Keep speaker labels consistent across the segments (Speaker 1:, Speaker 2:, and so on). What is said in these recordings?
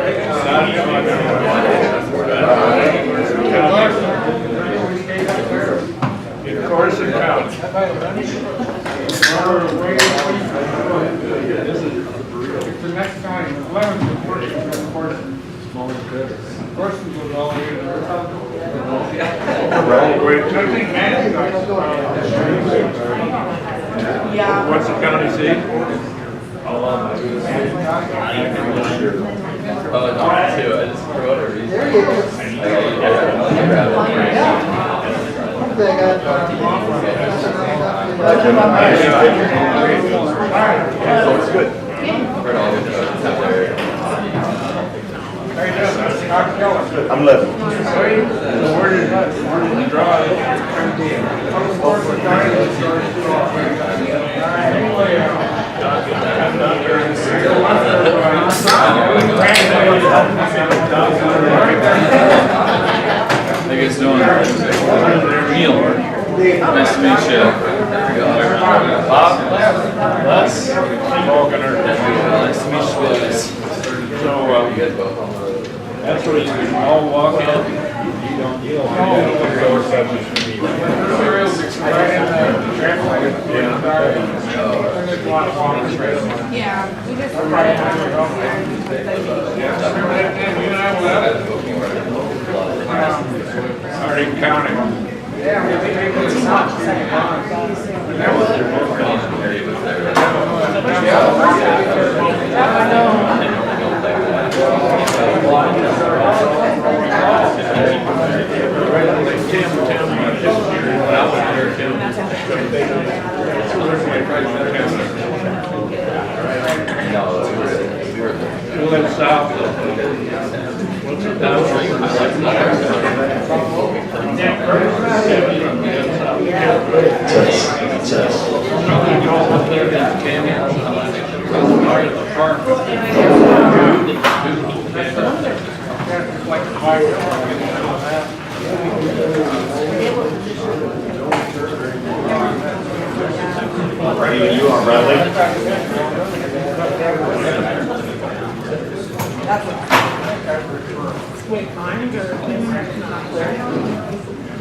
Speaker 1: Of course it counts.
Speaker 2: The next time, 11th and 14th, of course. Of course, we will all be
Speaker 1: Yeah. What's the county seat?
Speaker 3: It's good. I'm living.
Speaker 1: Where did you draw it?
Speaker 4: How you guys doing? Neil. Nice to meet you. Bob? Les?
Speaker 1: Falconer.
Speaker 4: Nice to meet you guys.
Speaker 1: So, that's what you all walk in. You don't deal with it. Door subjects for me.
Speaker 5: Yeah, we just
Speaker 1: Harding County. We live south. What's it down?
Speaker 3: Ready you are, Bradley.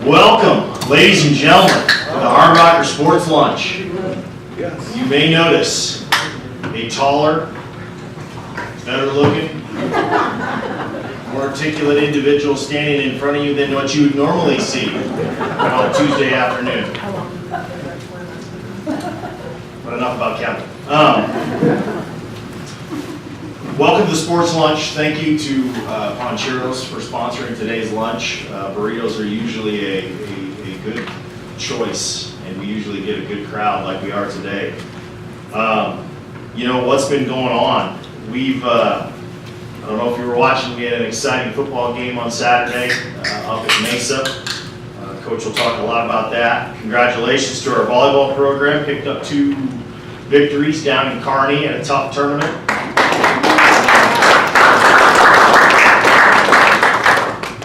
Speaker 3: Welcome, ladies and gentlemen, to the Hardrocker Sports Lunch. You may notice a taller, better looking, more articulate individual standing in front of you than what you would normally see on a Tuesday afternoon. But enough about Kevin. Welcome to the Sports Lunch. Thank you to Poncheros for sponsoring today's lunch. Burritos are usually a good choice, and we usually get a good crowd like we are today. You know, what's been going on? I don't know if you were watching, we had an exciting football game on Saturday up at Mesa. Coach will talk a lot about that. Congratulations to our volleyball program, picked up 2 victories down in Kearney at a tough tournament.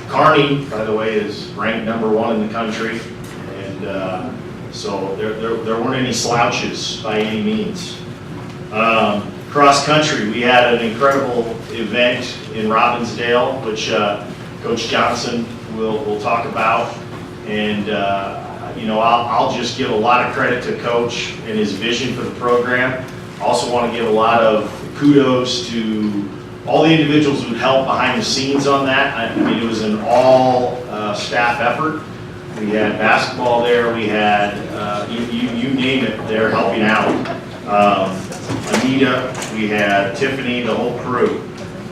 Speaker 3: Kearney, by the way, is ranked #1 in the country, and so there weren't any slouches by any means. Cross country, we had an incredible event in Robbinsdale, which Coach Johnson will talk about, and you know, I'll just give a lot of credit to Coach and his vision for the program. Also want to give a lot of kudos to all the individuals who helped behind the scenes on that. I mean, it was an all staff effort. We had basketball there, we had, you name it, they're helping out. Anita, we had Tiffany, the whole crew.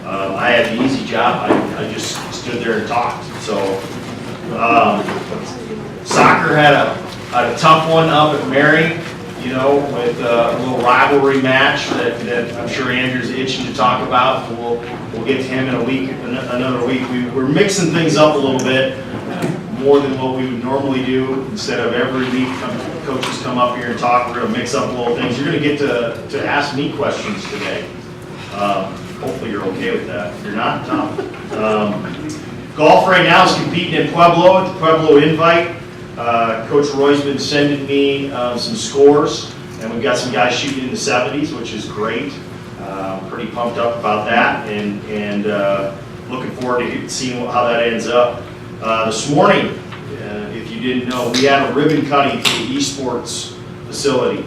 Speaker 3: I had the easy job, I just stood there and talked. So, soccer had a tough one up at Mary, you know, with a little rivalry match that I'm sure Andrew's itching to talk about. We'll get to him in a week, another week. We're mixing things up a little bit, more than what we would normally do. Instead of every week coaches come up here and talk, we're going to mix up little things. You're going to get to ask me questions today. Hopefully you're okay with that. If you're not, Tom. Golf right now is competing in Pueblo at the Pueblo Invite. Coach Roy's been sending me some scores, and we've got some guys shooting in the 70s, which is great. Pretty pumped up about that, and looking forward to seeing how that ends up. This morning, if you didn't know, we had a ribbon cutting for the esports facility.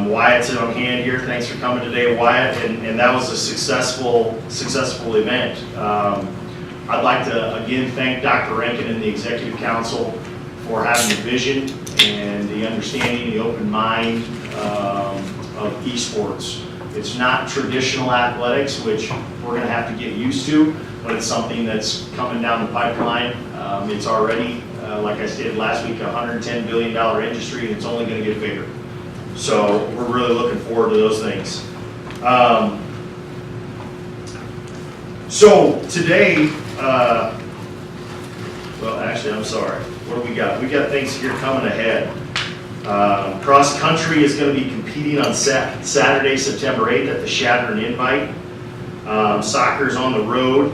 Speaker 3: Wyatt's on hand here. Thanks for coming today, Wyatt. And that was a successful event. I'd like to again thank Dr. Rankin and the Executive Council for having the vision and the understanding, the open mind of esports. It's not traditional athletics, which we're going to have to get used to, but it's something that's coming down the pipeline. It's already, like I stated last week, a $110 billion industry, and it's only going to get bigger. So we're really looking forward to those things. So today, well, actually, I'm sorry. What do we got? We got things here coming ahead. Cross country is going to be competing on Saturday, September 8th at the Shattern Invite. Soccer's on the road,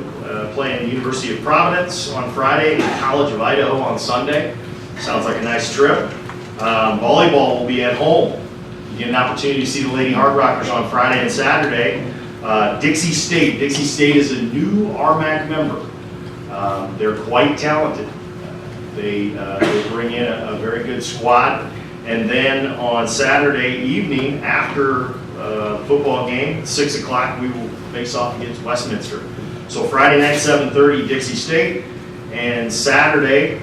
Speaker 3: playing the University of Providence on Friday and College of Idaho on Sunday. Sounds like a nice trip. Volleyball will be at home. You get an opportunity to see the Lady Hardrockers on Friday and Saturday. Dixie State. Dixie State is a new RMAC member. They're quite talented. They bring in a very good squad. And then on Saturday evening, after the football game, 6 o'clock, we will face off against Westminster. So Friday night, 7:30, Dixie State. And Saturday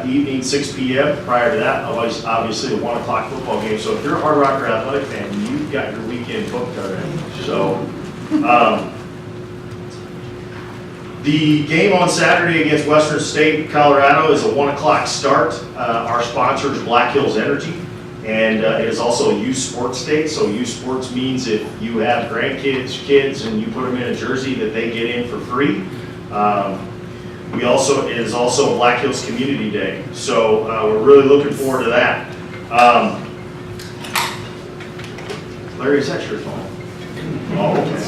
Speaker 3: evening, 6 p.m. Prior to that, obviously a 1 o'clock football game. So if you're a Hardrocker athletic fan, you've got your weekend booked already. So the game on Saturday against Western State, Colorado, is a 1 o'clock start. Our sponsor is Black Hills Energy, and it is also a youth sports state. So youth sports means if you have grandkids, kids, and you put them in a jersey that they get in for free. It is also Black Hills Community Day. So we're really looking forward to that. Larry, is that your phone? Oh, okay.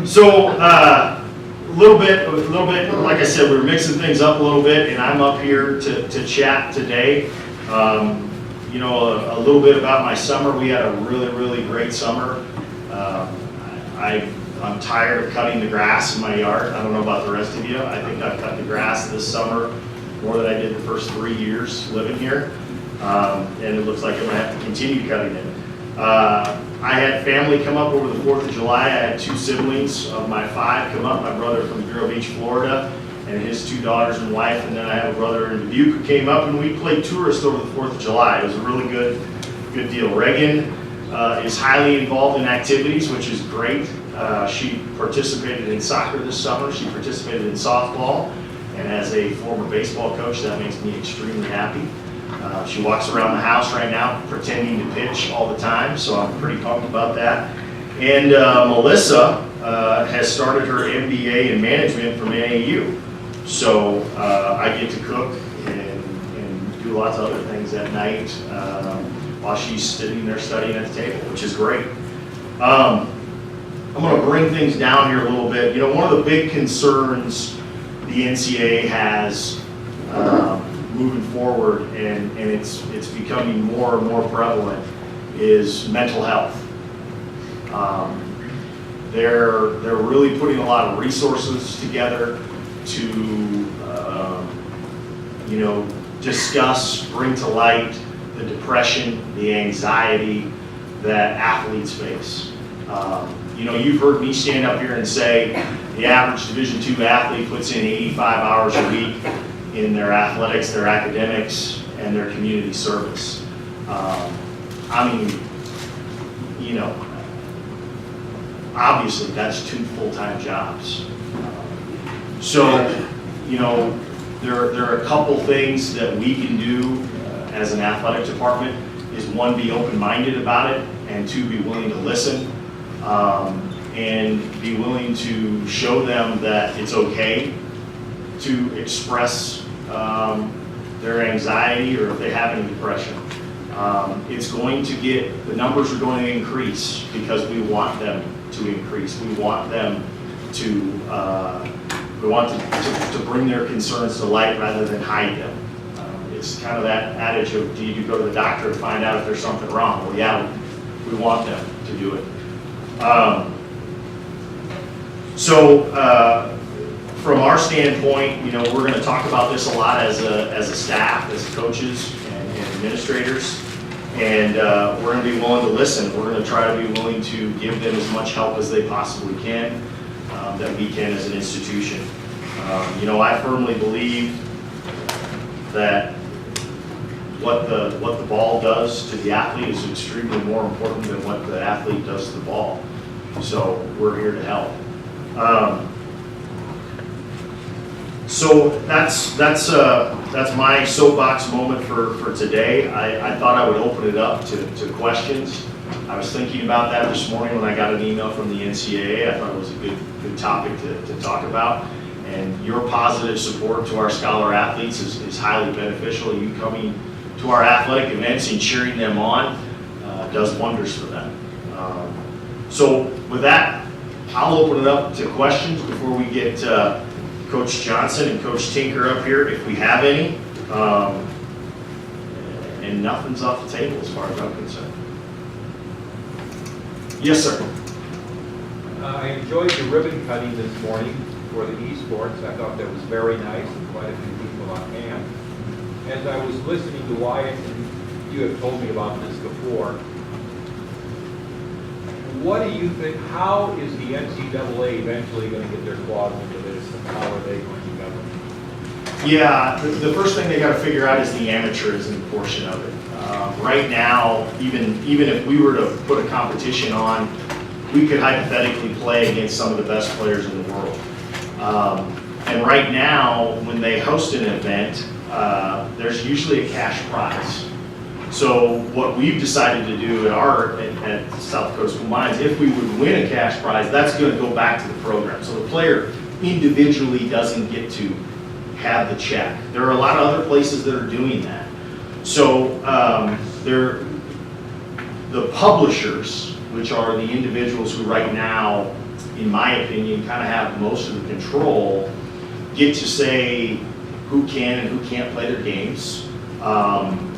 Speaker 3: So a little bit, like I said, we're mixing things up a little bit, and I'm up here to chat today. You know, a little bit about my summer. We had a really great summer. I'm tired of cutting the grass in my yard. I don't know about the rest of you. I think I've cut the grass this summer more than I did the first 3 years living here. And it looks like I'm going to have to continue cutting it. I had family come up over the 4th of July. I had 2 siblings of my 5 come up. My brother from Vero Beach, Florida, and his 2 daughters and wife. And then I have a brother in Dubuque who came up, and we played tourist over the 4th of July. It was a really good deal. Reagan is highly involved in activities, which is great. She participated in soccer this summer. She participated in softball. And as a former baseball coach, that makes me extremely happy. She walks around the house right now pretending to pitch all the time, so I'm pretty pumped about that. And Melissa has started her MBA in management from NAU. So I get to cook and do lots of other things at night while she's sitting there studying at the table, which is great. I'm going to bring things down here a little bit. You know, one of the big concerns the NCAA has moving forward, and it's becoming more and more prevalent, is mental health. They're really putting a lot of resources together to you know, discuss, bring to light the depression, the anxiety that athletes face. You know, you've heard me stand up here and say the average Division II athlete puts in 85 hours a week in their athletics, their academics, and their community service. I mean, you know, obviously that's 2 full-time jobs. So, you know, there are a couple things that we can do as an athletic department. Is 1, be open-minded about it, and 2, be willing to listen, and be willing to show them that it's okay to express their anxiety or if they have any depression. It's going to the numbers are going to increase because we want them to increase. We want them to bring their concerns to light rather than hide them. it's kind of that adage of, do you go to the doctor to find out if there's something wrong? Well, yeah, we want them to do it. From our standpoint, you know, we're going to talk about this a lot as a staff, as coaches and administrators, and we're going to be willing to listen. We're going to try to be willing to give them as much help as they possibly can, that we can as an institution. You know, I firmly believe that what the ball does to the athlete is extremely more important than what the athlete does to the ball. So we're here to help. So that's my soapbox moment for today. I thought I would open it up to questions. I was thinking about that this morning when I got an email from the NCAA. I thought it was a good topic to talk about. And your positive support to our scholar athletes is highly beneficial. You coming to our athletic events and cheering them on does wonders for them. So with that, I'll open it up to questions before we get Coach Johnson and Coach Tinker up here, if we have any. And nothing's off the table as far as I'm concerned. Yes, sir.
Speaker 1: I enjoyed the ribbon cutting this morning for the esports. I thought that was very nice and quite a few people on hand. As I was listening to Wyatt, and you have told me about this before, what do you think, how is the NCAA eventually going to get their claws into this, and how are they going to govern?
Speaker 3: Yeah, the first thing they got to figure out is the amateurism portion of it. Right now, even if we were to put a competition on, we could hypothetically play against some of the best players in the world. And right now, when they host an event, there's usually a cash prize. So what we've decided to do at South Coast Mines, if we would win a cash prize, that's going to go back to the program. So the player individually doesn't get to have the check. There are a lot of other places that are doing that. So the publishers, which are the individuals who right now, in my opinion, kind of have most of the control, get to say who can and who can't play their games,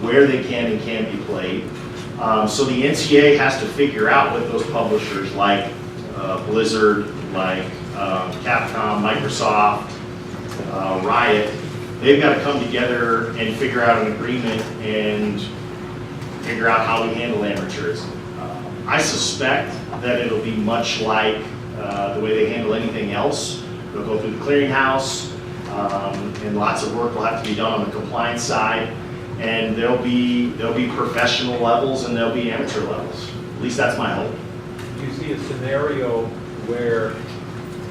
Speaker 3: where they can and can't be played. So the NCAA has to figure out what those publishers like Blizzard, like Capcom, Microsoft, Riot, they've got to come together and figure out an agreement and figure out how we handle amateurism. I suspect that it'll be much like the way they handle anything else. They'll go through the clearinghouse, and lots of work will have to be done on the compliance side. And there'll be professional levels and there'll be amateur levels. At least that's my hope.
Speaker 1: Do you see a scenario where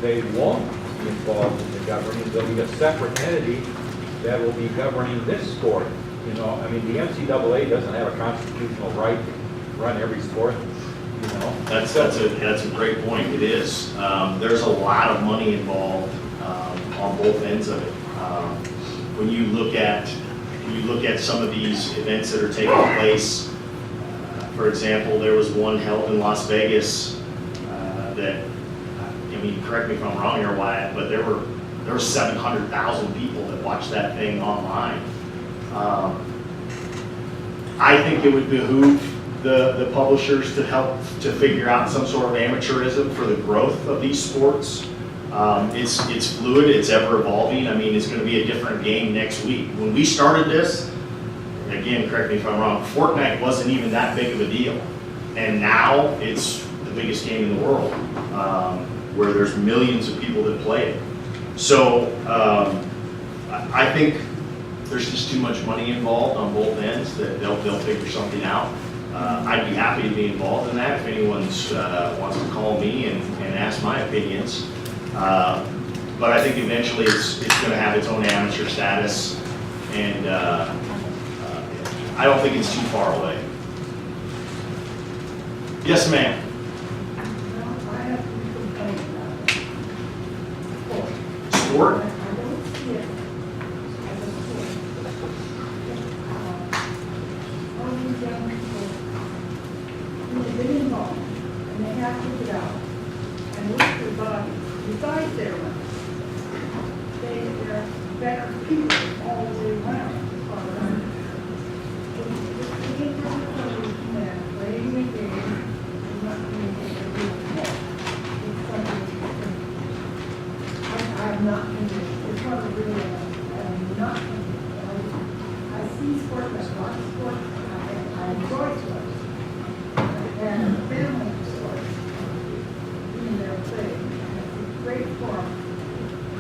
Speaker 1: they won't be involved in the governing? There'll be a separate entity that will be governing this sport. You know, I mean, the NCAA doesn't have a constitutional right to run every sport. You know,
Speaker 3: that's a great point. It is. There's a lot of money involved on both ends of it. When you look at some of these events that are taking place, for example, there was one held in Las Vegas that, I mean, correct me if I'm wrong here, Wyatt, but there were 700,000 people that watched that thing online. I think it would behoove the publishers to help to figure out some sort of amateurism for the growth of these sports. It's fluid, it's ever evolving. I mean, it's going to be a different game next week. When we started this, again, correct me if I'm wrong, Fortnite wasn't even that big of a deal. And now it's the biggest game in the world, where there's millions of people that play it. So I think there's just too much money involved on both ends that they'll figure something out. I'd be happy to be involved in that if anyone wants to call me and ask my opinions. But I think eventually it's going to have its own amateur status, and I don't think it's too far away. Yes, ma'am. Sport?
Speaker 5: And they have to get out and look at their body besides their limbs. They're better people all the way around as far as I'm choice was. And the family choice in their play. And it's a great form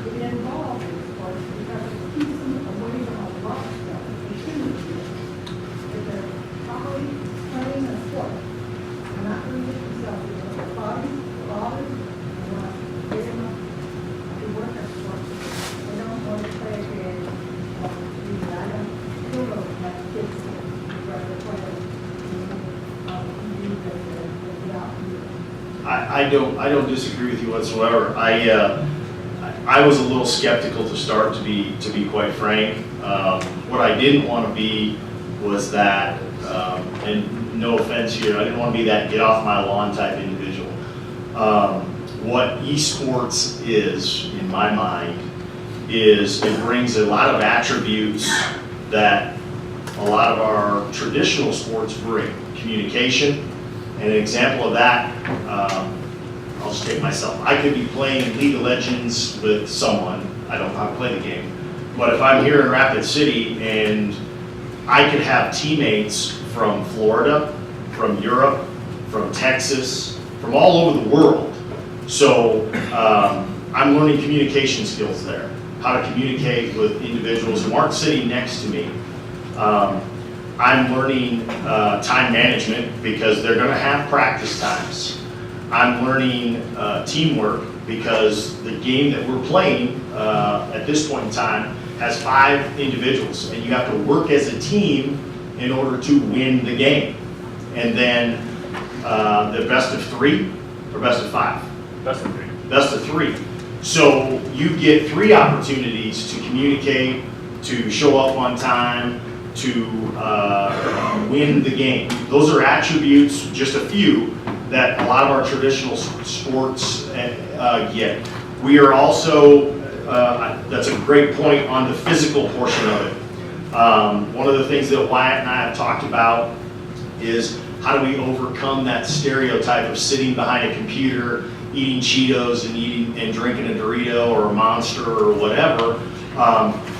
Speaker 5: to get involved in sports because it keeps them away from a lot of stuff. They shouldn't be. If they're properly playing a sport, they're not going to get themselves into their bodies, and want to get them up to work at sport. They don't want to play a game. I don't feel like kids where they're playing.
Speaker 3: I don't disagree with you whatsoever. I was a little skeptical to start, to be quite frank. What I didn't want to be was that, and no offense here, I didn't want to be that get off my lawn type individual. What esports is, in my mind, is it brings a lot of attributes that a lot of our traditional sports bring. Communication, and an example of that, I'll just take myself. I could be playing League of Legends with someone, I don't know how to play the game, but if I'm here in Rapid City and I could have teammates from Florida, from Europe, from Texas, from all over the world. So I'm learning communication skills there, how to communicate with individuals who aren't sitting next to me. I'm learning time management because they're going to have practice times. I'm learning teamwork because the game that we're playing at this point in time has 5 individuals, and you have to work as a team in order to win the game. And then the best of 3 or best of 5?
Speaker 1: Best of 3.
Speaker 3: Best of 3. So you get 3 opportunities to communicate, to show up on time, to win the game. Those are attributes, just a few, that a lot of our traditional sports get. We are also, that's a great point on the physical portion of it. One of the things that Wyatt and I have talked about is how do we overcome that stereotype of sitting behind a computer, eating Cheetos and drinking a Dorito or a Monster or whatever.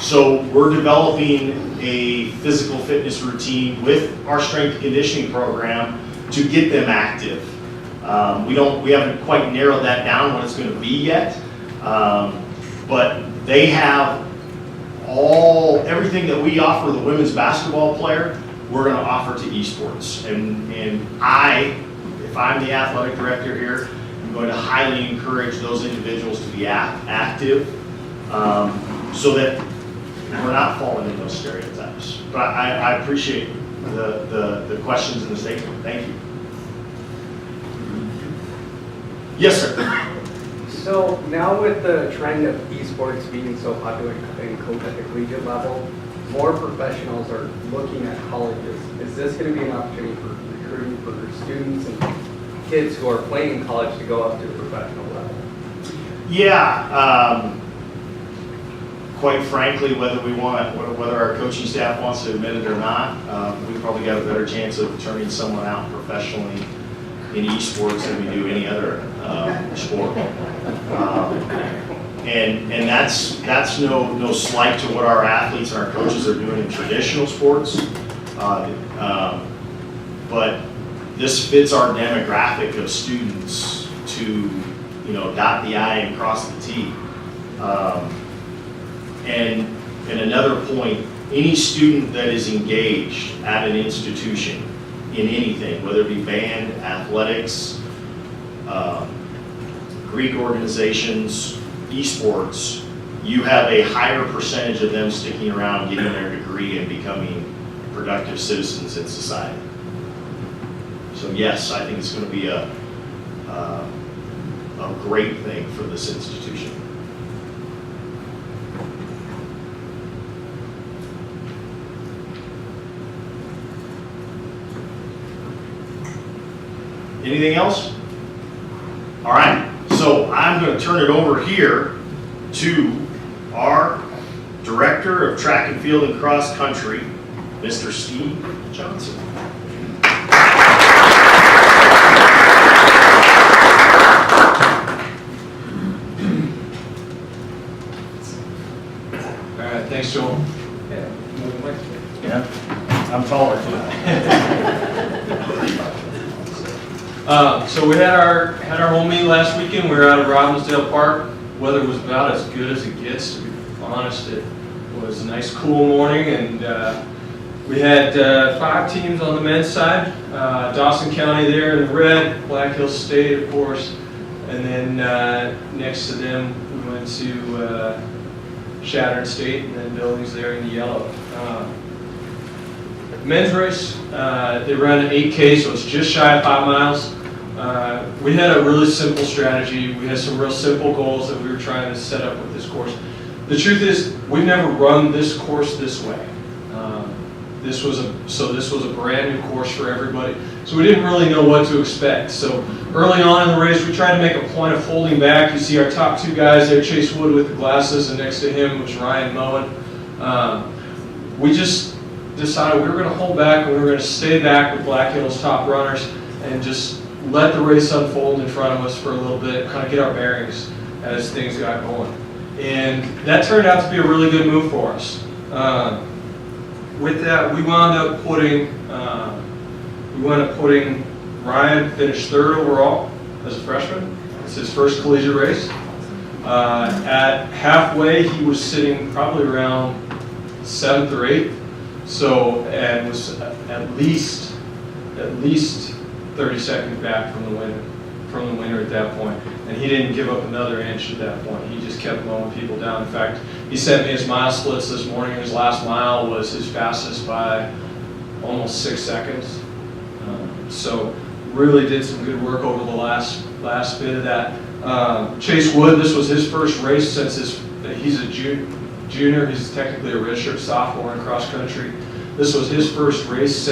Speaker 3: So we're developing a physical fitness routine with our strength and conditioning program to get them active. We haven't quite narrowed that down what it's going to be yet, but they have everything that we offer the women's basketball player, we're going to offer to esports. And if I'm the athletic director here, I'm going to highly encourage those individuals to be active. So that we're not falling in those stereotypes. But I appreciate the questions and the statement. Thank you. Yes, sir.
Speaker 6: So now with the trend of esports being so popular at the collegiate level, more professionals are looking at colleges. Is this going to be an opportunity for recruiting for students and kids who are playing in college to go up to a professional level?
Speaker 3: Yeah. Quite frankly, whether our coaching staff wants to admit it or not, we probably got a better chance of turning someone out professionally in esports than we do any other sport. And that's no slight to what our athletes and our coaches are doing in traditional sports. But this fits our demographic of students to, dot the I and cross the T. And another point, any student that is engaged at an institution in anything, whether it be band, athletics, Greek organizations, esports, you have a higher percentage of them sticking around, getting their degree, and becoming productive citizens in society. So yes, I think it's going to be a great thing for this institution. Anything else? All right, so I'm going to turn it over here to our Director of Track and Field and Cross Country, Mr. Steve Johnson.
Speaker 7: All right, thanks, Joel.
Speaker 3: Yeah, I'm taller too.
Speaker 7: So we had our home meet last weekend. We were out at Robbinsdale Park. Weather was about as good as it gets, to be honest. It was a nice cool morning, and we had 5 teams on the men's side. Dawson County there in the red, Black Hills State, of course, and then next to them we went to Shattered State, and then Buildings there in the yellow. Men's race, they ran an 8K, so it's just shy of 5 miles. We had a really simple strategy. We had some real simple goals that we were trying to set up with this course. The truth is, we've never run this course this way. This was a brand new course for everybody. So we didn't really know what to expect. So early on in the race, we tried to make a point of holding back. You see our top 2 guys there, Chase Wood with the glasses, and next to him was Ryan Moen. We just decided we were going to hold back, and we were going to stay back with Black Hills' top runners and just let the race unfold in front of us for a little bit, kind of get our bearings as things got going. And that turned out to be a really good move for us. With that, we wound up putting Ryan finished 3rd overall as a freshman. It's his first collegiate race. At halfway, he was sitting probably around 7th or 8th. So, and was at least 30 seconds back from the winner at that point. And he didn't give up another inch at that point. He just kept mowing people down. In fact, he sent me his mile splits this morning. His last mile was his fastest by almost 6 seconds. So really did some good work over the last bit of that. Chase Wood, this was his first race since he's a junior. He's technically a redshirt sophomore in cross country. This was his first race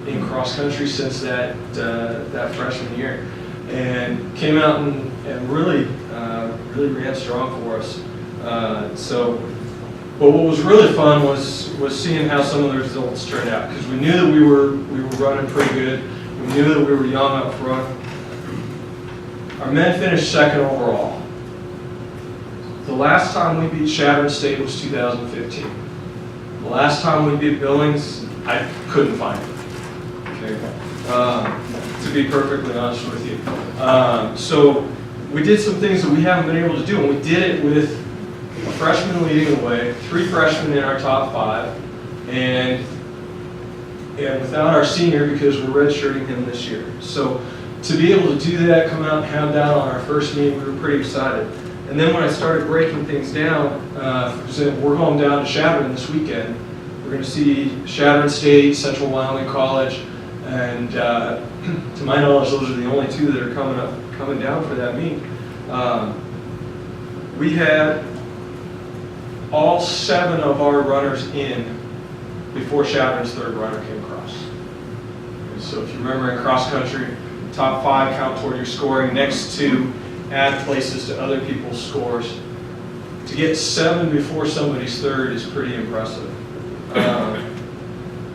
Speaker 7: in cross country since that freshman year, and came out and really ran strong for us. But what was really fun was seeing how some of the results turned out, because we knew that we were running pretty good. We knew that we were young up front. Our men finished 2nd overall. The last time we beat Shattered State was 2015. The last time we beat Billings, I couldn't find it. Okay. To be perfectly honest with you. So we did some things that we haven't been able to do, and we did it with a freshman leading the way, 3 freshmen in our top 5, and without our senior, because we're redshirting him this year. So to be able to do that, come out and have that on our first meet, we were pretty excited. And then when I started breaking things down, for example, we're going down to Shattered this weekend. We're going to see Shattered State, Central Wyoming College, and to my knowledge, those are the only 2 that are coming down for that meet. We had all 7 of our runners in before Shattered's 3rd runner came across. So if you remember in cross country, top 5 count toward your scoring, next to add places to other people's scores. To get 7 before somebody's 3rd is pretty impressive.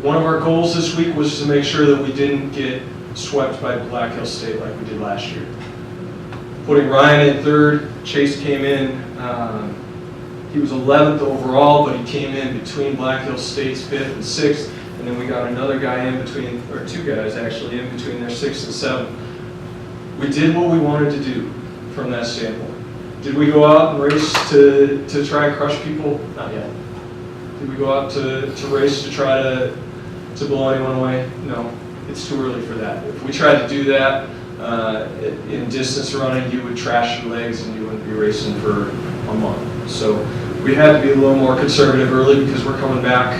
Speaker 7: One of our goals this week was to make sure that we didn't get swept by Black Hills State like we did last year. Putting Ryan in 3rd, Chase came in, he was 11th overall, but he came in between Black Hills State's 5th and 6th, and then we got another guy in between, or 2 guys actually, in between their 6th and 7th. We did what we wanted to do from that standpoint. Did we go out and race to try and crush people? Not yet. Did we go out to race to try to blow anyone away? No, it's too early for that. If we tried to do that in distance running, you would trash your legs and you wouldn't be racing for a month. So we had to be a little more conservative early, because we're coming back,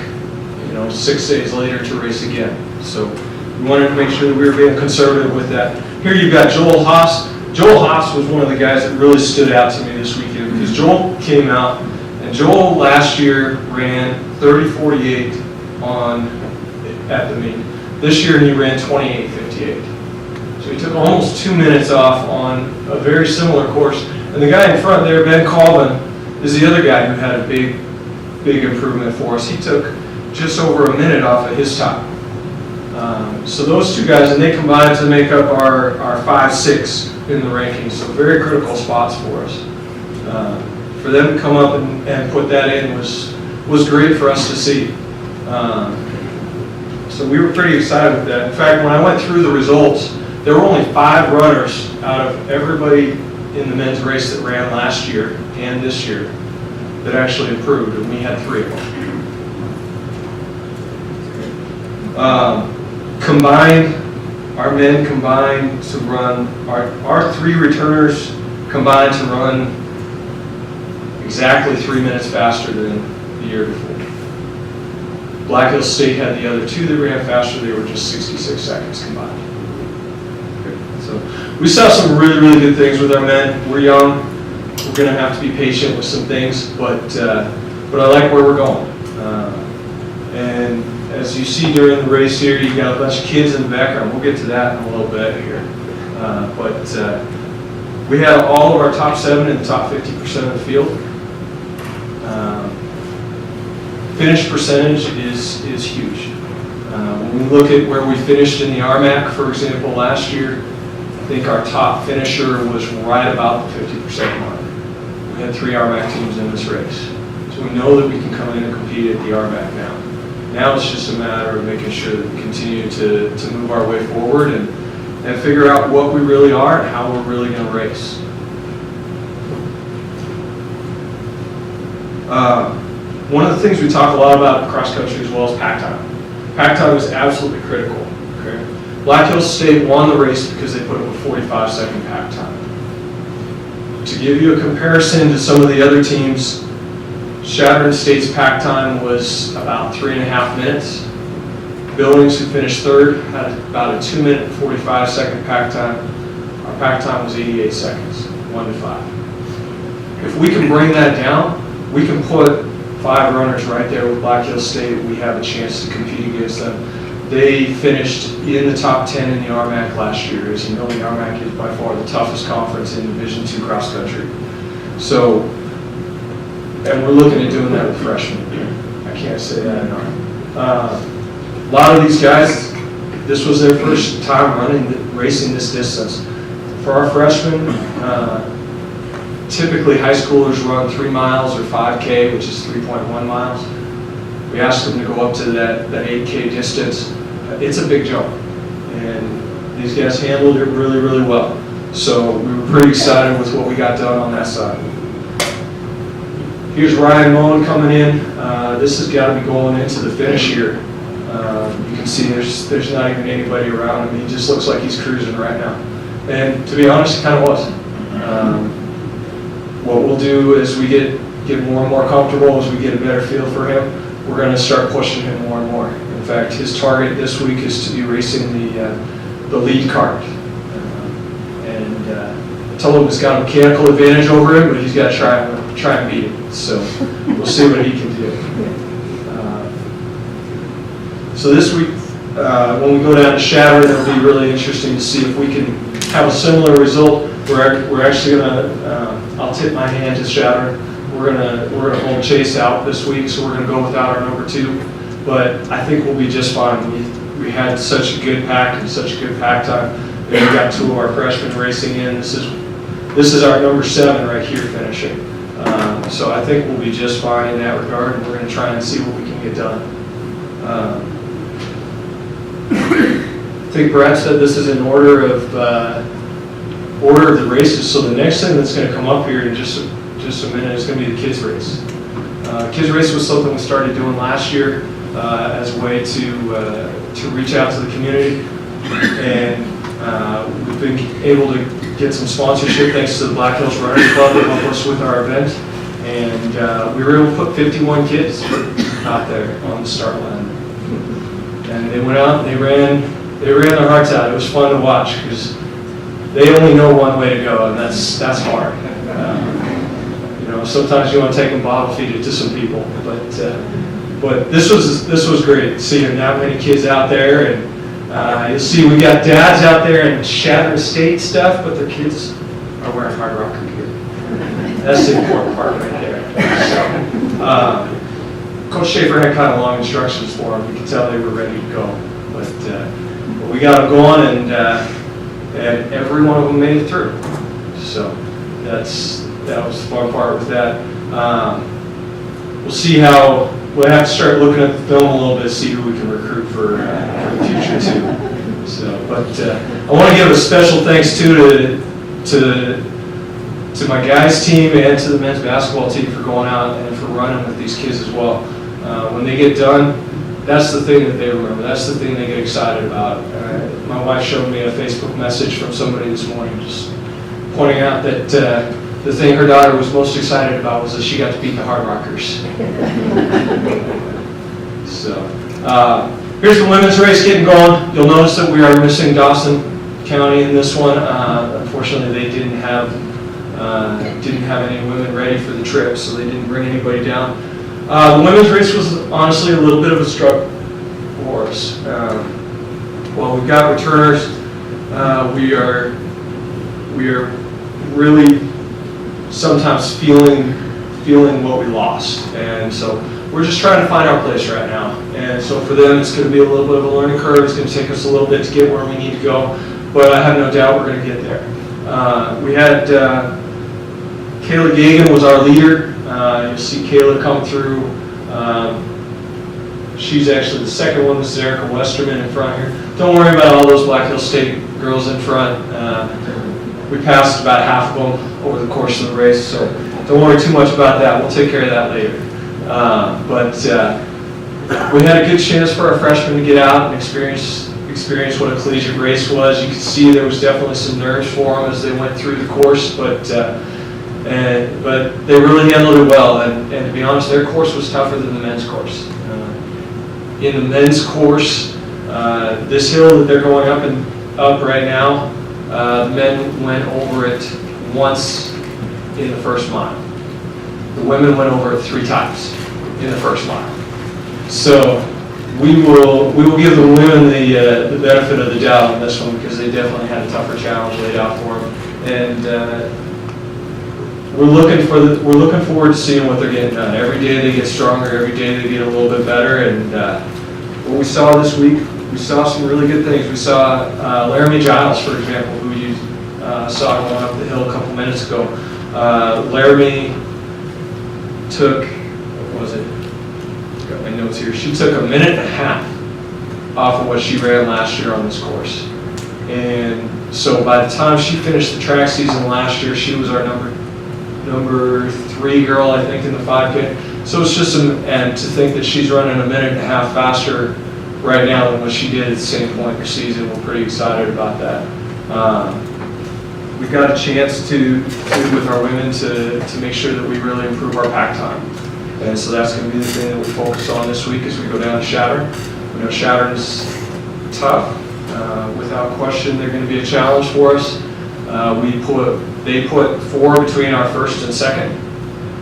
Speaker 7: 6 days later to race again. So we wanted to make sure that we were being conservative with that. Here you've got Joel Haas. Joel Haas was one of the guys that really stood out to me this weekend, because Joel came out, and Joel last year ran 30:48 at the meet. This year he ran 28:58. So he took almost 2 minutes off on a very similar course. And the guy in front there, Ben Colvin, is the other guy who had a big improvement for us. He took just over a minute off of his time. So those 2 guys, and they combined to make up our 5-6 in the rankings. So very critical spots for us. For them to come up and put that in was great for us to see. So we were pretty excited with that. In fact, when I went through the results, There were only 5 runners out of everybody in the men's race that ran last year and this year that actually improved, and we had 3 of them. Combined, our men combined to run, our 3 returners combined to run exactly 3 minutes faster than the year before. Black Hills State had the other 2 that ran faster. They were just 66 seconds combined. So we saw some really, really good things with our men. We're young. We're going to have to be patient with some things, but I like where we're going. And as you see during the race here, you got a bunch of kids in the background. We'll get to that in a little bit here. But we had all of our top 7 in the top 50% of the field. Finish percentage is huge. When we look at where we finished in the RMAC, for example, last year, I think our top finisher was right about the 50% mark. We had 3 RMAC teams in this race. So we know that we can come in and compete at the RMAC now. Now it's just a matter of making sure that we continue to move our way forward and figure out what we really are and how we're really going to race. One of the things we talk a lot about in cross country as well is pack time. Pack time is absolutely critical. Okay? Black Hills State won the race because they put up a 45-second pack time. To give you a comparison to some of the other teams, Chadron State's pack time was about 3.5 minutes. Billings, who finished 3rd, had about a 2-minute and 45-second pack time. Our pack time was 88 seconds, 1 to 5. If we can bring that down, we can put 5 runners right there with Black Hills State. We have a chance to compete against them. They finished in the top 10 in the RMAC last year. As you know, the RMAC is by far the toughest conference in Division II cross country. So, and we're looking at doing that with freshmen. I can't say that enough. A lot of these guys, this was their first time racing this distance. For our freshmen, typically high schoolers run 3 miles or 5K, which is 3.1 miles. We asked them to go up to that 8K distance. It's a big jump, and these guys handled it really, really well. So we were pretty excited with what we got done on that side. Here's Ryan Moen coming in. This has got to be going into the finish here. You can see there's not even anybody around him. He just looks like he's cruising right now. And to be honest, it kind of was. What we'll do as we get more and more comfortable, as we get a better feel for him, we're going to start pushing him more and more. In fact, his target this week is to be racing the lead cart. And I told him he's got a mechanical advantage over him, but he's got to try and beat it. So we'll see what he can do. So this week, when we go down to Shatter, it'll be really interesting to see if we can have a similar result. We're actually going to, I'll tip my hand to Shatter. We're gonna hold Chase out this week, so we're gonna go without our number 2. But I think we'll be just fine. We had such a good pack and such a good pack time. And we got 2 of our freshmen racing in. This is our number 7 right here finishing. So I think we'll be just fine in that regard, and we're gonna try and see what we can get done. I think Brad said this is in order of the races. So the next thing that's gonna come up here in just a minute is going to be the kids race. Kids race was something we started doing last year as a way to reach out to the community, and we've been able to get some sponsorship thanks to the Black Hills Runners Club to help us with our event, and we were able to put 51 kids out there on the start line, and they went out and they ran their hearts out. It was fun to watch because they only know one way to go, and that's hard. Sometimes you want to take and bottle feed it to some people, but this was great seeing that many kids out there, and you'll see we got dads out there in Shatter State stuff, but their kids are wearing Hardrocker gear. That's the important part right there. So, Coach Schaefer had kind of long instructions for them. You could tell they were ready to go, but we got them going, and every one of them made it through. So that was the fun part with that. We'll see we'll have to start looking at the film a little bit, see who we can recruit for the future too. So, But I want to give a special thanks too to my guys team and to the men's basketball team for going out and for running with these kids as well. When they get done, that's the thing that they remember. That's the thing they get excited about. My wife showed me a Facebook message from somebody this morning just pointing out that the thing her daughter was most excited about was that she got to beat the Hardrockers. So here's the women's race getting going. You'll notice that we are missing Dawson County in this one. Unfortunately, they didn't have any women ready for the trip, so they didn't bring anybody down. The women's race was honestly a little bit of a struggle for us. Well, we've got returners. We are really sometimes feeling what we lost, and so we're just trying to find our place right now. And so for them, it's going to be a little bit of a learning curve. It's going to take us a little bit to get where we need to go, but I have no doubt we're going to get there. We had Kayla Gagan was our leader. You'll see Kayla come through. She's actually the second one. This is Erica Westerman in front here. Don't worry about all those Black Hills State girls in front. We passed about half of them over the course of the race, so don't worry too much about that. We'll take care of that later. But we had a good chance for our freshmen to get out and experience what a collegiate race was. You could see there was definitely some nerves for them as they went through the course, but they really handled it well. And to be honest, their course was tougher than the men's course. In the men's course, this hill that they're going up right now, the men went over it once in the first mile. The women went over it 3 times in the first mile. So we will give the women the benefit of the doubt on this one because they definitely had a tougher challenge laid out for them, and we're looking forward to seeing what they're getting done. Every day they get stronger. Every day they get a little bit better. And what we saw this week, we saw some really good things. We saw Laramie Giles, for example, who you saw going up the hill a couple minutes ago. Laramie took, what was it? Got my notes here. She took 1.5 minutes off of what she ran last year on this course. And so by the time she finished the track season last year, she was our number 3 girl, I think, in the 5K. So it's just, and to think that she's running 1.5 minutes faster right now than what she did at the same point in her season, we're pretty excited about that. We've got a chance with our women to make sure that we really improve our pack time. And so that's going to be the thing that we focus on this week as we go down to Shattern. We know Shattern's tough. Without question, they're going to be a challenge for us. They put 4 between our first and second.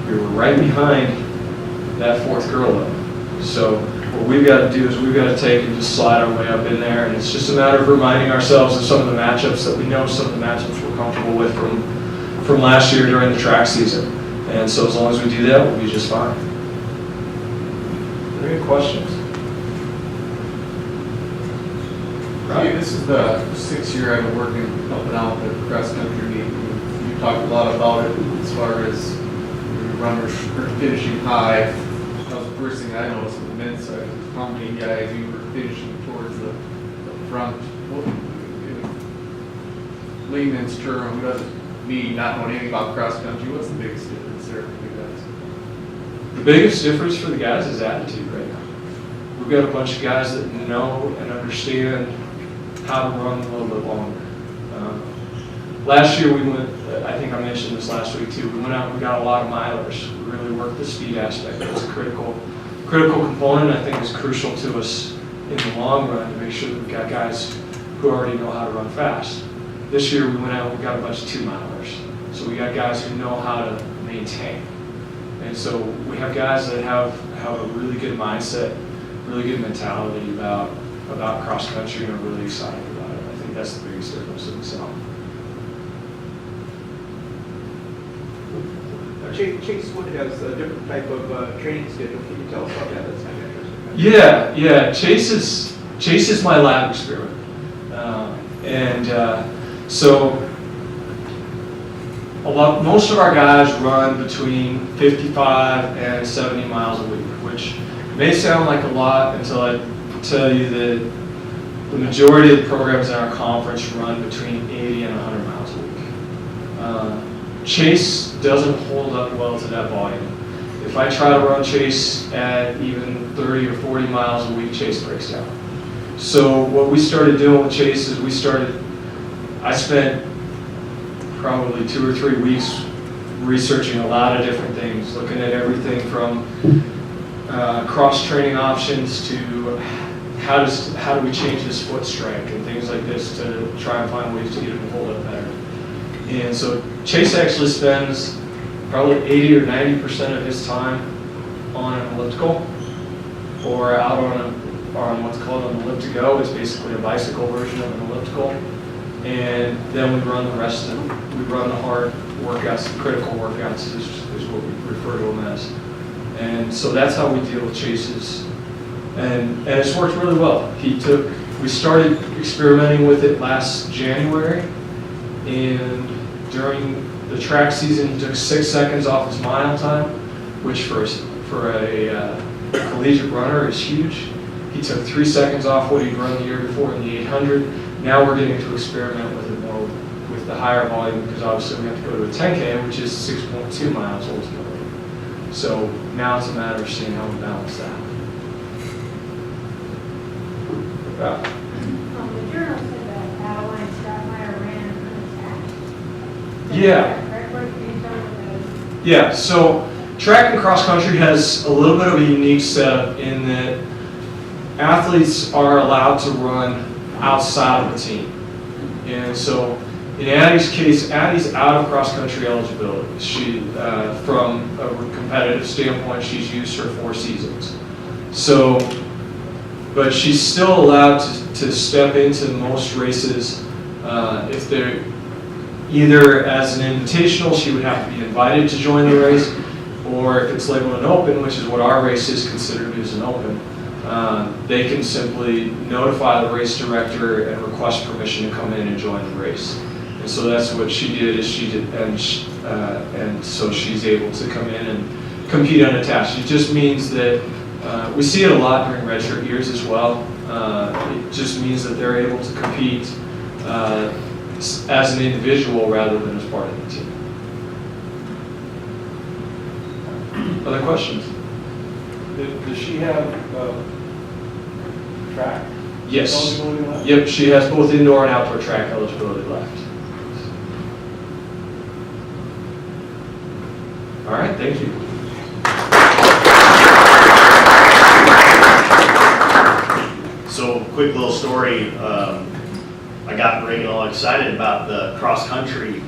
Speaker 7: We were right behind that 4th girl though. So what we've got to do is we've got to take and just slide our way up in there, and it's just a matter of reminding ourselves of some of the matchups that we know, some of the matchups we're comfortable with from last year during the track season. And so as long as we do that, we'll be just fine. Are there any questions?
Speaker 4: Hey, this is the 6th year I've been working up and out the cross country meet. You talked a lot about it as far as runners finishing high. That was the first thing I noticed with the men's side. How many guys you were finishing towards the front? Layman's term, who doesn't me not knowing anything about cross country, what's the biggest difference there for you guys?
Speaker 7: The biggest difference for the guys is attitude right now. We've got a bunch of guys that know and understand how to run a little bit longer. Last year we went, I think I mentioned this last week too, we went out and we got a lot of milers. We really worked the speed aspect. It's a critical component. I think is crucial to us in the long run to make sure that we've got guys who already know how to run fast. This year we went out and we got a bunch of 2-milers. So we got guys who know how to maintain. And so we have guys that have a really good mindset, really good mentality about cross country, and are really excited about it. I think that's the biggest difference in itself.
Speaker 8: Chase Wood has a different type of training schedule. Can you tell us about that? That's kind of interesting.
Speaker 7: Yeah. Chase is my lab experiment, so most of our guys run between 55 and 70 miles a week, which may sound like a lot until I tell you that the majority of the programs in our conference run between 80 and 100 miles a week. Chase doesn't hold up well to that volume. If I try to run Chase at even 30 or 40 miles a week, Chase breaks down. So what we started doing with Chase is I spent probably 2 or 3 weeks researching a lot of different things, looking at everything from cross-training options to how do we change his foot strength and things like this to try and find ways to get him to hold up better. And so Chase actually spends probably 80 or 90% of his time on an elliptical or out on what's called an elliptico. It's basically a bicycle version of an elliptical. And then we run the rest of them. We run the hard workouts, the critical workouts is what we refer to them as. And so that's how we deal with Chases. And it's worked really well. We started experimenting with it last January, and during the track season, he took 6 seconds off his mile time, which for a collegiate runner is huge. He took 3 seconds off what he'd run the year before in the 800. Now we're getting to experiment with it more with the higher volume, because obviously we have to go to a 10K, which is 6.2 miles ultimately. So now it's a matter of seeing how we balance that.
Speaker 5: The journal said that Adeline Stottmeyer ran unattached.
Speaker 7: Yeah.
Speaker 5: What can you tell me about?
Speaker 7: Yeah, so track and cross country has a little bit of a unique setup in that athletes are allowed to run outside of the team. And so in Addie's case, Addie's out of cross country eligibility. She, from a competitive standpoint, she's used her 4 seasons. So, but she's still allowed to step into most races if they're either as an invitational, she would have to be invited to join the race, or if it's labeled an open, which is what our race is considered as an open, they can simply notify the race director and request permission to come in and join the race. And so that's what she did, and so she's able to come in and compete unattached. It just means that we see it a lot during redshirt years as well. It just means that they're able to compete as an individual rather than as part of the team. Other questions?
Speaker 9: Does she have track?
Speaker 7: Yes.
Speaker 9: eligibility left?
Speaker 7: Yep, she has both indoor and outdoor track eligibility left. All right, thank you.
Speaker 3: So, quick little story. I got Reagan all excited about the cross country,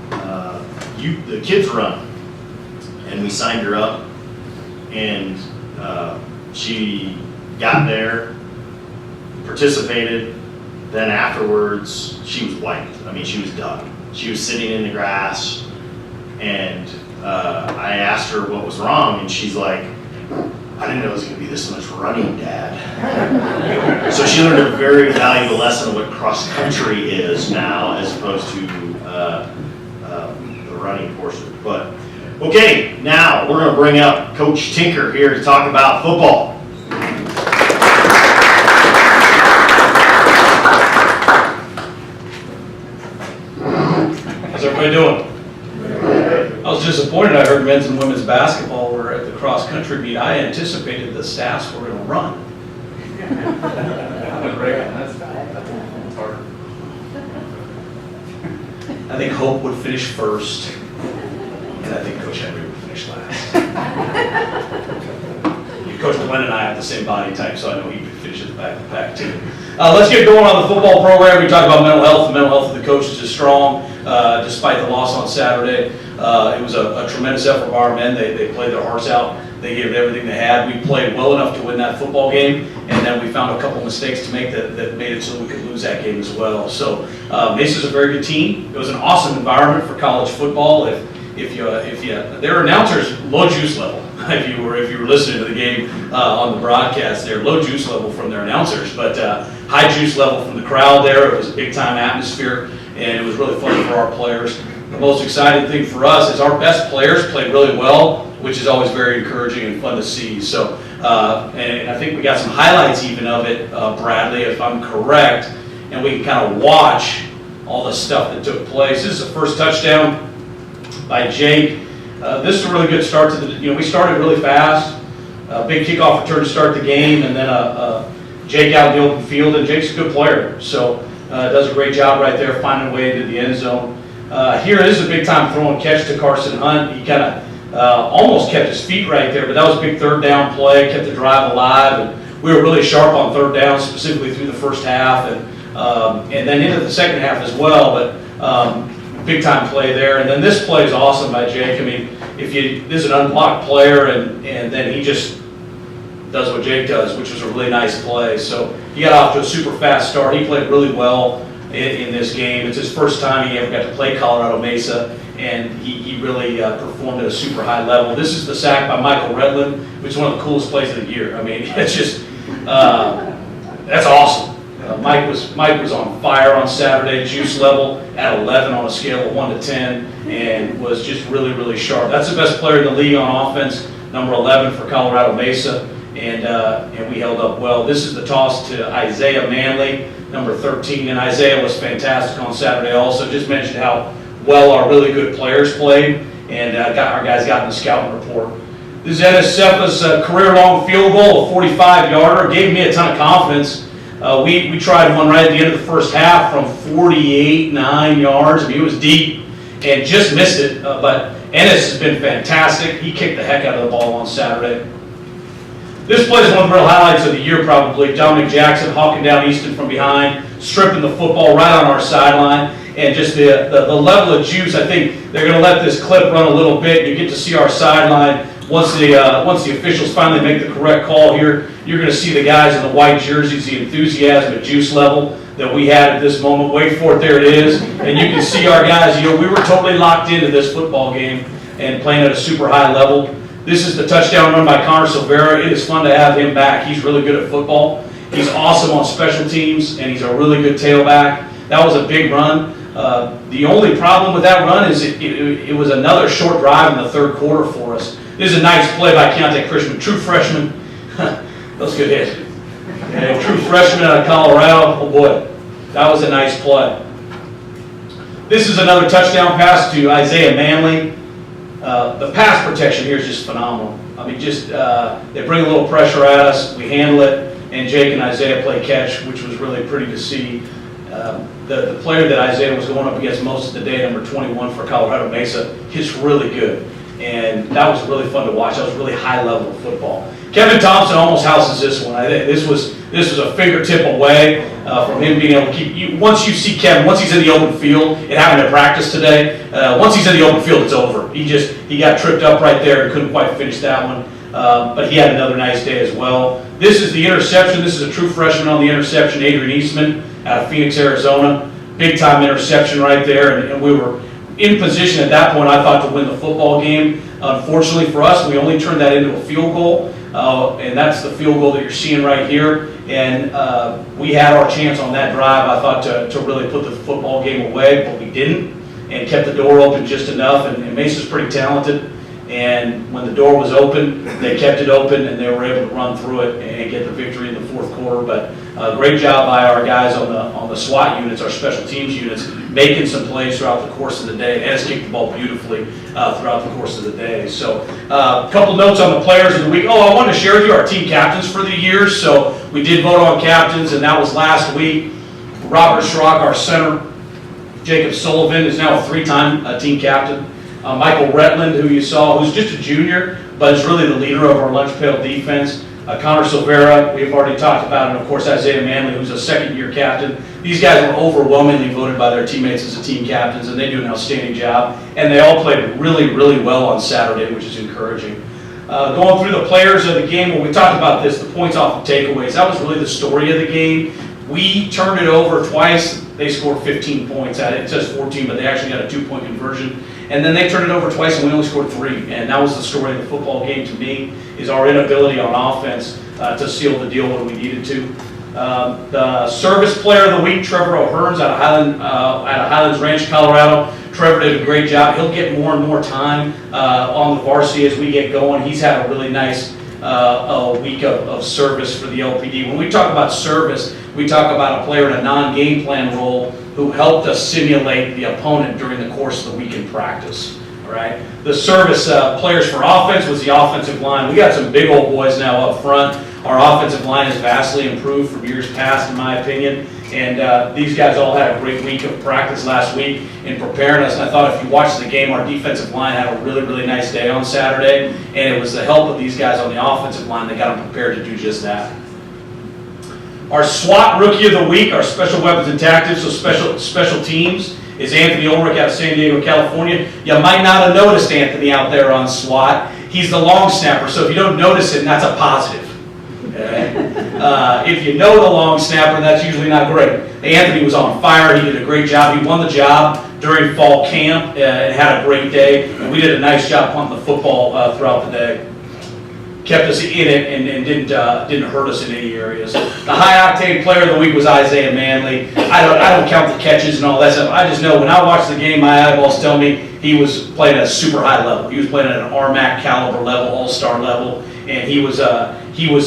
Speaker 3: the kids run, and we signed her up, and she got there, participated. Then afterwards, she was wiped. I mean, she was done. She was sitting in the grass, and I asked her what was wrong, and she's like, I didn't know it was going to be this much running, Dad. So she learned a very valuable lesson of what cross country is now, as opposed to the running portion. But okay, now we're going to bring up Coach Tinker here to talk about football.
Speaker 10: How's everybody doing? I was disappointed. I heard men's and women's basketball were at the cross country meet. I anticipated the staffs were going to run.
Speaker 4: That's hard.
Speaker 10: I think Hope would finish first, and I think Coach Henry would finish last. Coach Lueken and I have the same body type, so I know he would finish at the back of the pack too. Let's get going on the football program. We talked about mental health. The mental health of the coaches is strong, despite the loss on Saturday. It was a tremendous effort of our men. They played their hearts out. They gave it everything they had. We played well enough to win that football game, and then we found a couple mistakes to make that made it so we could lose that game as well. So Mesa's a very good team. It was an awesome environment for college football. If you their announcers low juice level. If you were listening to the game on the broadcast, they're low juice level from their announcers, but high juice level from the crowd there. It was a big time atmosphere, and it was really fun for our players. The most exciting thing for us is our best players played really well which is always very encouraging and fun to see. So, and I think we got some highlights even of it, Bradley, if I'm correct, and we can kind of watch all the stuff that took place. This is the first touchdown by Jake. This is a really good start to the, we started really fast. Big kickoff return to start the game, and then Jake out in the open field, and Jake's a good player. So does a great job right there, finding a way into the end zone. Here is a big time throw and catch to Carson Hunt. He kind of almost kept his feet right there, but that was a big third down play, kept the drive alive, and we were really sharp on third down, specifically through the first half, and then into the second half as well, but big time play there. And then this play is awesome by Jake. I mean, this is an unblocked player, and then he just does what Jake does, which was a really nice play. So he got off to a super fast start. He played really well in this game. It's his first time he ever got to play Colorado Mesa, and he really performed at a super high level. This is the sack by Michael Redlin, which is one of the coolest plays of the year. I mean, it's just, that's awesome. Mike was on fire on Saturday, juice level at 11 on a scale of 1 to 10, and was just really, really sharp. That's the best player in the league on offense, number 11 for Colorado Mesa, and we held up well. This is the toss to Isaiah Manley, number 13, and Isaiah was fantastic on Saturday also. Just mentioned how well our really good players played, and our guys got in the scouting report. This is Ennis Seppa's career-long field goal, a 45-yarder. Gave me a ton of confidence. We tried one right at the end of the first half from 49 yards. I mean, it was deep and just missed it, but Ennis has been fantastic. He kicked the heck out of the ball on Saturday. This play is one of the real highlights of the year probably. Dominic Jackson hawking down Easton from behind, stripping the football right on our sideline, and just the level of juice. I think they're going to let this clip run a little bit. You get to see our sideline. Once the officials finally make the correct call here, you're going to see the guys in the white jerseys, the enthusiasm and juice level that we had at this moment. Wait for it, there it is. And you can see our guys, we were totally locked into this football game and playing at a super high level. This is the touchdown run by Connor Silvera. It is fun to have him back. He's really good at football. He's awesome on special teams, and he's a really good tailback. That was a big run. The only problem with that run is it was another short drive in the third quarter for us. This is a nice play by Keontae Christian, true freshman. That was a good hit. And true freshman out of Colorado. Oh boy, that was a nice play. This is another touchdown pass to Isaiah Manley. The pass protection here is just phenomenal. I mean, just they bring a little pressure at us, we handle it, and Jake and Isaiah play catch, which was really pretty to see. The player that Isaiah was going up against most of the day, number 21 for Colorado Mesa, he's really good. And that was really fun to watch. That was really high level of football. Kevin Thompson almost houses this one. I think this was a fingertip away from him being able to keep you. Once you see Kevin, once he's in the open field and having to practice today, once he's in the open field, it's over. He got tripped up right there and couldn't quite finish that one. But he had another nice day as well. This is the interception. This is a true freshman on the interception, Adrian Eastman out of Phoenix, Arizona. Big time interception right there, and we were in position at that point, I thought, to win the football game. Unfortunately for us, we only turned that into a field goal, and that's the field goal that you're seeing right here. And we had our chance on that drive, I thought, to really put the football game away, but we didn't, and kept the door open just enough. And Mesa's pretty talented, and when the door was open, they kept it open, and they were able to run through it and get the victory in the fourth quarter. But great job by our guys on the SWAT units, our special teams units, making some plays throughout the course of the day. And has kicked the ball beautifully throughout the course of the day. So a couple notes on the players of the week. Oh, I wanted to share with you our team captains for the year. So we did vote on captains, and that was last week. Robert Schrock, our center. Jacob Sullivan is now a 3-time team captain. Michael Retland, who you saw, who's just a junior, but is really the leader of our lunch pail defense. Connor Silvera, we've already talked about, and of course Isaiah Manley, who's a second-year captain. These guys were overwhelmingly voted by their teammates as the team captains, and they do an outstanding job. And they all played really, really well on Saturday, which is encouraging. Going through the players of the game, when we talked about this, the points off the takeaways, that was really the story of the game. We turned it over twice. They scored 15 points at it. It says 14, but they actually got a 2-point conversion. And then they turned it over twice, and we only scored 3. And that was the story of the football game to me, is our inability on offense to seal the deal when we needed to. The service player of the week, Trevor O'Hearns out of Highlands Ranch, Colorado. Trevor did a great job. He'll get more and more time on the varsity as we get going. He's had a really nice week of service for the LPD. When we talk about service, we talk about a player in a non-game plan role who helped us simulate the opponent during the course of the week in practice. All right. The service players for offense was the offensive line. We got some big old boys now up front. Our offensive line has vastly improved from years past, in my opinion. And these guys all had a great week of practice last week in preparing us. And I thought if you watched the game, our defensive line had a really, really nice day on Saturday. And it was the help of these guys on the offensive line that got them prepared to do just that. Our SWAT Rookie of the Week, our Special Weapons and Tactics, so special teams, is Anthony Ulrich out of San Diego, California. You might not have noticed Anthony out there on SWAT. He's the long snapper, so if you don't notice him, that's a positive. If you know the long snapper, that's usually not great. Anthony was on fire. He did a great job. He won the job during fall camp and had a great day. And we did a nice job punting the football throughout the day. Kept us in it and didn't hurt us in any areas. The high-octane player of the week was Isaiah Manley. I don't count the catches and all that stuff. I just know when I watch the game, my eyeballs tell me he was playing at a super high level. He was playing at an RMAC caliber level, all-star level, and he was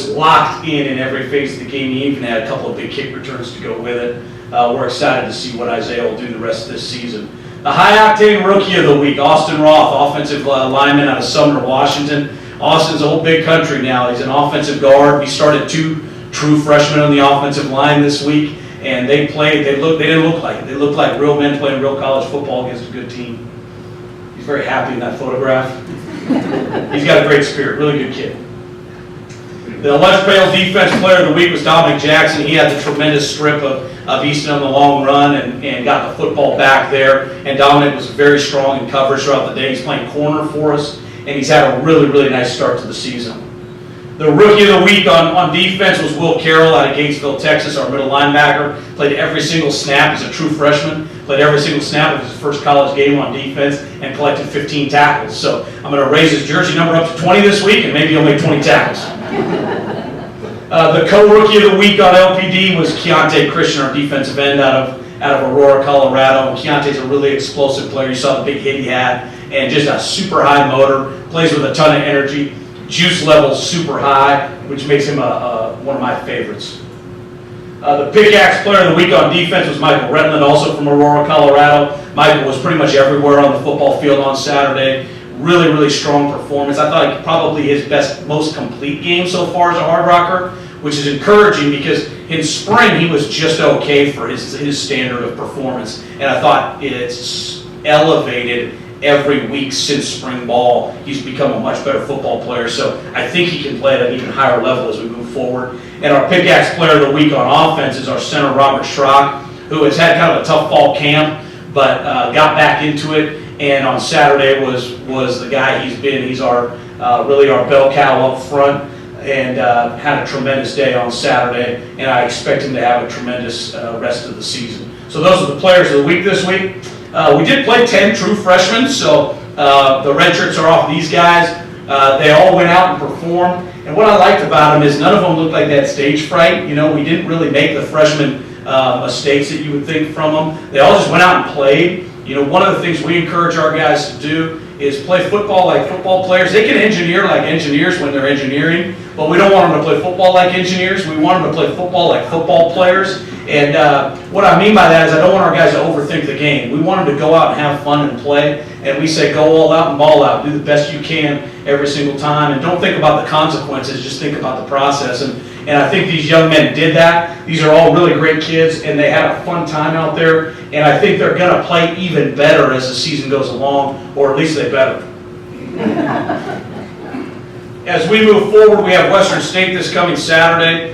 Speaker 10: locked in every phase of the game. He even had a couple of big kick returns to go with it. We're excited to see what Isaiah will do the rest of this season. The high-octane rookie of the week, Austin Roth, offensive lineman out of Sumner, Washington. Austin's a whole big country now. He's an offensive guard. We started 2 true freshmen on the offensive line this week, and they didn't look like it. They looked like real men playing real college football against a good team. He's very happy in that photograph. He's got a great spirit, really good kid. The Electric Bale Defense Player of the Week was Dominic Jackson. He had the tremendous strip of Easton on the long run and got the football back there. And Dominic was very strong in coverage throughout the day. He's playing corner for us, and he's had a really, really nice start to the season. The Rookie of the Week on defense was Will Carroll out of Gatesville, Texas, our middle linebacker. Played every single snap. He's a true freshman. Played every single snap of his first college game on defense and collected 15 tackles. So I'm going to raise his jersey number up to 20 this week, and maybe he'll make 20 tackles. The co-Rookie of the Week on LPD was Keontae Christian, our defensive end out of Aurora, Colorado. And Keontae's a really explosive player. You saw the big hit he had, and just a super high motor. Plays with a ton of energy. Juice level super high, which makes him one of my favorites. The Pickaxe Player of the Week on defense was Michael Retland, also from Aurora, Colorado. Michael was pretty much everywhere on the football field on Saturday. Really, really strong performance. I thought probably his most complete game so far as a Hardrocker, which is encouraging because in spring he was just okay for his standard of performance. And I thought it's elevated every week since spring ball. He's become a much better football player, so I think he can play at an even higher level as we move forward. And our Pickaxe Player of the Week on offense is our center, Robert Schrock, who has had kind of a tough fall camp, but got back into it. And on Saturday was the guy he's been. He's really our bell cow up front, and had a tremendous day on Saturday. And I expect him to have a tremendous rest of the season. So those are the players of the week this week. We did play 10 true freshmen, so the red shirts are off these guys. They all went out and performed. And what I liked about them is none of them looked like they had stage fright. You know, we didn't really make the freshman mistakes that you would think from them. They all just went out and played. You know, one of the things we encourage our guys to do is play football like football players. They can engineer like engineers when they're engineering, but we don't want them to play football like engineers. We want them to play football like football players. And what I mean by that is I don't want our guys to overthink the game. We want them to go out and have fun and play. And we say go all out and ball out. Do the best you can every single time. And don't think about the consequences. Just think about the process. And I think these young men did that. These are all really great kids, and they had a fun time out there. And I think they're going to play even better as the season goes along, or at least they better. As we move forward, we have Western State this coming Saturday.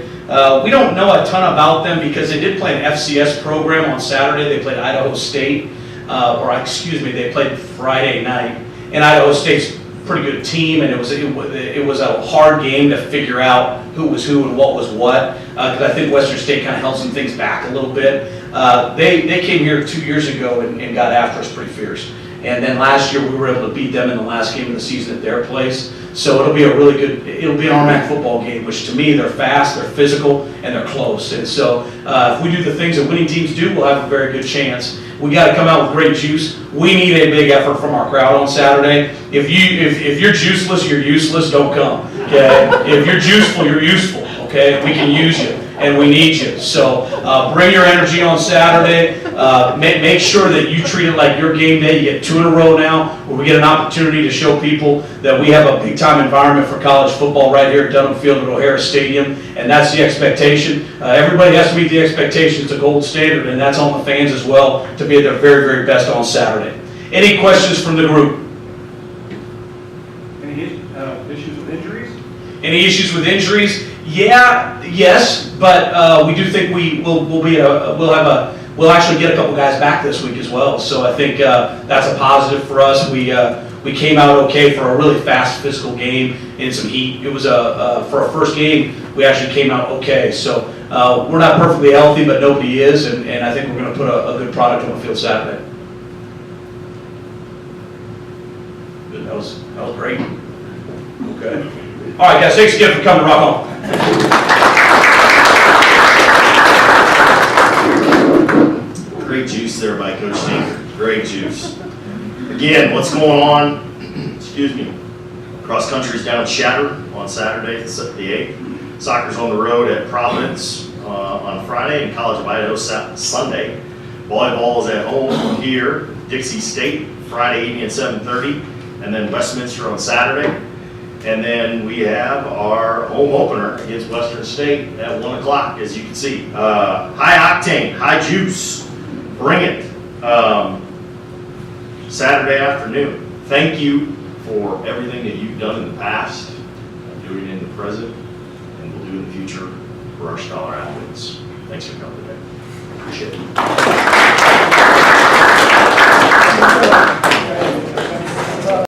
Speaker 10: We don't know a ton about them because they did play an FCS program on Saturday. They played Idaho State, they played Friday night. And Idaho State's a pretty good team, and it was a hard game to figure out who was who and what was what. Because I think Western State kind of held some things back a little bit. They came here 2 years ago and got after us pretty fierce. And then last year we were able to beat them in the last game of the season at their place. So it'll be an RMAC football game, which to me, they're fast, they're physical, and they're close. And so if we do the things that winning teams do, we'll have a very good chance. We got to come out with great juice. We need a big effort from our crowd on Saturday. If you're juiceless, you're useless. Don't come. Okay. If you're juiceful, you're useful. Okay. We can use you and we need you. So bring your energy on Saturday. Make sure that you treat it like your game day. You get 2 in a row now, where we get an opportunity to show people that we have a big time environment for college football right here at Dunham Field at O'Hara Stadium, and that's the expectation. Everybody has to meet the expectations to gold standard, and that's on the fans as well to be at their very, very best on Saturday. Any questions from the group?
Speaker 9: Any issues with injuries?
Speaker 10: Any issues with injuries? Yes, but we do think we'll actually get a couple guys back this week as well. So I think that's a positive for us. We came out okay for a really fast physical game in some heat. It was for our first game, we actually came out okay. So we're not perfectly healthy, but nobody is, and I think we're going to put a good product on the field Saturday. Good. That was great. Okay. All right, guys. Thanks again for coming. Rock on.
Speaker 3: Great juice there by Coach Tinker. Great juice. Again, what's going on? Excuse me. Cross country's down at Shatter on Saturday, the 8th. Soccer's on the road at Providence on Friday, and College of Idaho Sunday. Volleyball is at home here, Dixie State, Friday evening at 7:30, and then Westminster on Saturday. And then we have our home opener against Western State at 1 o'clock, as you can see. High octane, high juice. Bring it. Saturday afternoon. Thank you for everything that you've done in the past, doing it in the present, and will do in the future for our scholar athletes. Thanks for coming today. Appreciate it.